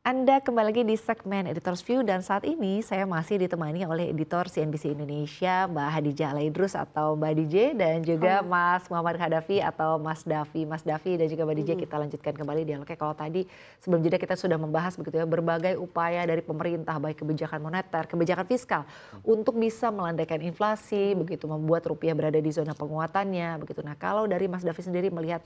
Anda kembali lagi di segmen Editor's View dan saat ini saya masih ditemani oleh editor CNBC Indonesia Mbak Hadijah Alaidrus atau Mbak DJ dan juga Halo. Mas Muhammad Khadafi atau Mas Davi. Mas Davi dan juga Mbak DJ kita lanjutkan kembali dialognya. Kalau tadi sebelum jeda kita sudah membahas begitu ya berbagai upaya dari pemerintah baik kebijakan moneter, kebijakan fiskal untuk bisa melandaikan inflasi, begitu membuat rupiah berada di zona penguatannya begitu. Nah, kalau dari Mas Davi sendiri melihat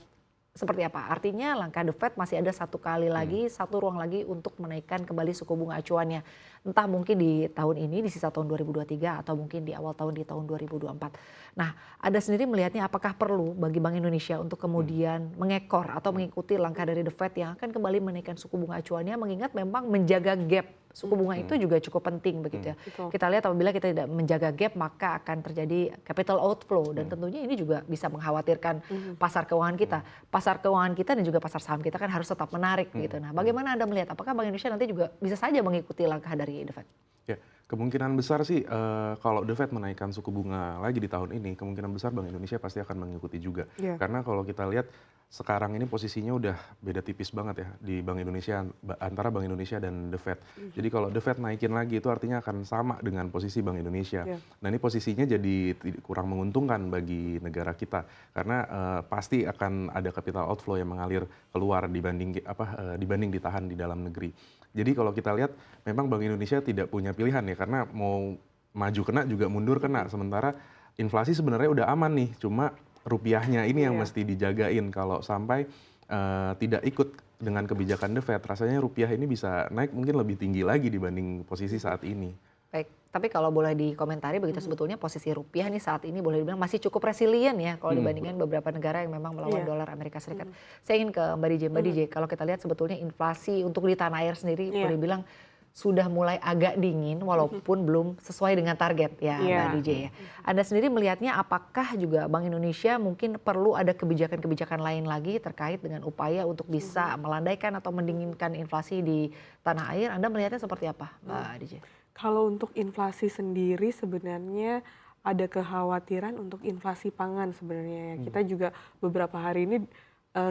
seperti apa? Artinya langkah The Fed masih ada satu kali lagi, satu ruang lagi untuk menaikkan kembali suku bunga acuannya. Entah mungkin di tahun ini, di sisa tahun 2023 atau mungkin di awal tahun di tahun 2024. Nah, Anda sendiri melihatnya apakah perlu bagi Bank Indonesia untuk kemudian mengekor atau mengikuti langkah dari The Fed yang akan kembali menaikkan suku bunga acuannya mengingat memang menjaga gap suku bunga itu juga cukup penting begitu ya. Betul. Kita lihat apabila kita tidak menjaga gap maka akan terjadi capital outflow dan tentunya ini juga bisa mengkhawatirkan pasar keuangan kita. Pasar keuangan kita dan juga pasar saham kita kan harus tetap menarik gitu. Nah, bagaimana Anda melihat apakah Bank Indonesia nanti juga bisa saja mengikuti langkah dari The Fed? Ya, kemungkinan besar sih kalau The Fed menaikkan suku bunga lagi di tahun ini, kemungkinan besar Bank Indonesia pasti akan mengikuti juga. Iya. Karena kalau kita lihat sekarang ini posisinya udah beda tipis banget ya di Bank Indonesia antara Bank Indonesia dan The Fed. Jadi kalau The Fed naikin lagi itu artinya akan sama dengan posisi Bank Indonesia. Iya. Nah, ini posisinya jadi kurang menguntungkan bagi negara kita karena pasti akan ada capital outflow yang mengalir keluar dibanding ditahan di dalam negeri. Jadi kalau kita lihat memang Bank Indonesia tidak punya pilihan ya karena mau maju kena juga mundur kena. Sementara inflasi sebenarnya udah aman nih, cuma rupiahnya ini yang mesti dijagain. Kalau sampai tidak ikut dengan kebijakan The Fed, rasanya rupiah ini bisa naik mungkin lebih tinggi lagi dibanding posisi saat ini. Baik, tapi kalau boleh dikomentari begitu sebetulnya posisi rupiah nih saat ini boleh dibilang masih cukup resilient ya kalau dibandingkan beberapa negara yang memang melawan dolar Amerika Serikat. Saya ingin ke Mbak DJ. Mbak DJ, kalau kita lihat sebetulnya inflasi untuk di tanah air sendiri boleh bilang sudah mulai agak dingin walaupun belum sesuai dengan target ya Mbak DJ ya. Anda sendiri melihatnya apakah juga Bank Indonesia mungkin perlu ada kebijakan-kebijakan lain lagi terkait dengan upaya untuk bisa melandaikan atau mendinginkan inflasi di tanah air? Anda melihatnya seperti apa Mbak DJ? Kalau untuk inflasi sendiri sebenarnya ada kekhawatiran untuk inflasi pangan sebenarnya ya. Kita juga beberapa hari ini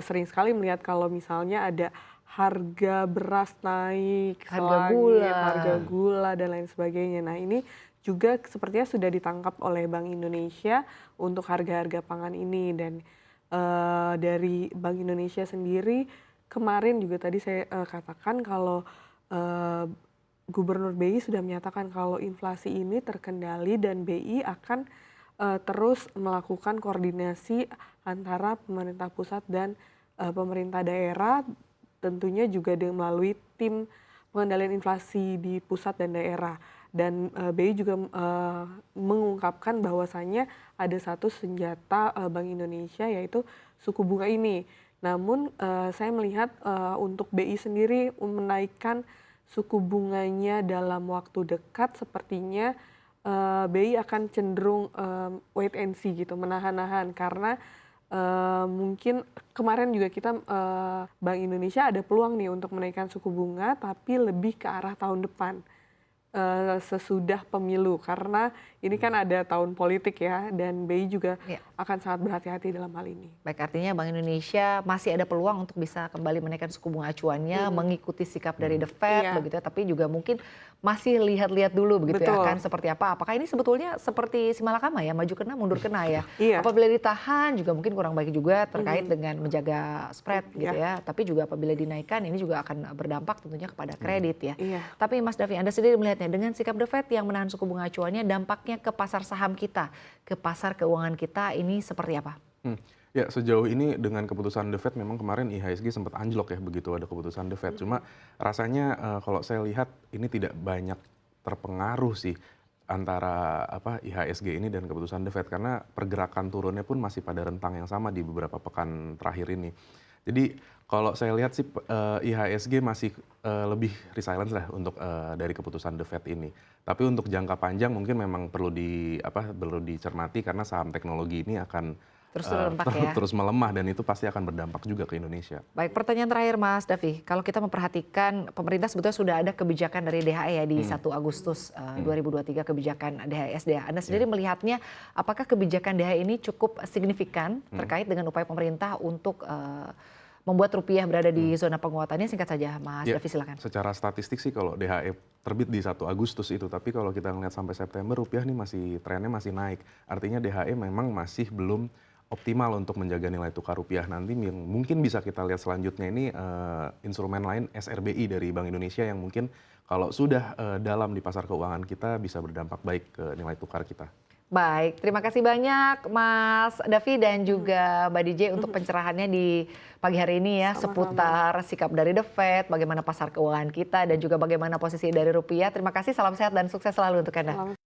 sering sekali melihat kalau misalnya ada harga beras naik, harga gula dan lain sebagainya. Nah, ini juga sepertinya sudah ditangkap oleh Bank Indonesia untuk harga-harga pangan ini dan dari Bank Indonesia sendiri kemarin juga tadi saya katakan kalau Gubernur BI sudah menyatakan kalau inflasi ini terkendali dan BI akan terus melakukan koordinasi antara pemerintah pusat dan pemerintah daerah, tentunya juga melalui tim pengendalian inflasi di pusat dan daerah. Dan BI juga mengungkapkan bahwasannya ada satu senjata Bank Indonesia yaitu suku bunga ini. Namun saya melihat untuk BI sendiri menaikkan suku bunganya dalam waktu dekat sepertinya BI akan cenderung wait and see gitu, menahan-nahan karena mungkin kemarin juga kita Bank Indonesia ada peluang nih untuk menaikkan suku bunga tapi lebih ke arah tahun depan sesudah pemilu karena ini kan ada tahun politik ya dan BI juga akan sangat berhati-hati dalam hal ini. Baik, artinya Bank Indonesia masih ada peluang untuk bisa kembali menaikkan suku bunga acuannya, mengikuti sikap dari The Fed begitu ya, tapi juga mungkin masih lihat-lihat dulu begitu ya akan seperti apa. Apakah ini sebetulnya seperti si malakama ya, maju kena mundur kena ya. Apabila ditahan juga mungkin kurang baik juga terkait dengan menjaga spread gitu ya, tapi juga apabila dinaikkan ini juga akan berdampak tentunya kepada kredit ya. Tapi Mas Davi, Anda sendiri melihatnya dengan sikap The Fed yang menahan suku bunga acuannya dampaknya ke pasar saham kita, ke pasar keuangan kita ini seperti apa? Ya, sejauh ini dengan keputusan The Fed memang kemarin IHSG sempat anjlok ya begitu ada keputusan The Fed. Cuma rasanya kalau saya lihat ini tidak banyak terpengaruh sih antara IHSG ini dan keputusan The Fed karena pergerakan turunnya pun masih pada rentang yang sama di beberapa pekan terakhir ini. Jadi kalau saya lihat sih IHSG masih lebih resilient lah untuk dari keputusan The Fed ini. Tapi untuk jangka panjang mungkin memang perlu dicermati karena saham teknologi ini akan terus melemah dan itu pasti akan berdampak juga ke Indonesia. Baik, pertanyaan terakhir Mas Davi, kalau kita memperhatikan pemerintah sebetulnya sudah ada kebijakan dari DHE ya di 1 Agustus 2023 kebijakan DHE-SDA. Anda sendiri melihatnya apakah kebijakan DHE ini cukup signifikan terkait dengan upaya pemerintah untuk membuat rupiah berada di zona penguatannya? Singkat saja Mas Ya, Davi, silakan. secara statistik sih kalau DHE terbit di 1 Agustus itu, tapi kalau kita ngelihat sampai September rupiah nih trennya masih naik. Artinya DHE memang masih belum optimal untuk menjaga nilai tukar rupiah. Nanti yang mungkin bisa kita lihat selanjutnya ini instrumen lain SRBI dari Bank Indonesia yang mungkin kalau sudah dalam di pasar keuangan kita bisa berdampak baik ke nilai tukar kita. Baik, terima kasih banyak Mas Davi dan juga Mbak DJ untuk pencerahannya di pagi hari ini ya, Sama-sama. seputar sikap dari The Fed, bagaimana pasar keuangan kita dan juga bagaimana posisi dari rupiah. Terima kasih, salam sehat dan sukses selalu untuk Anda. Selamat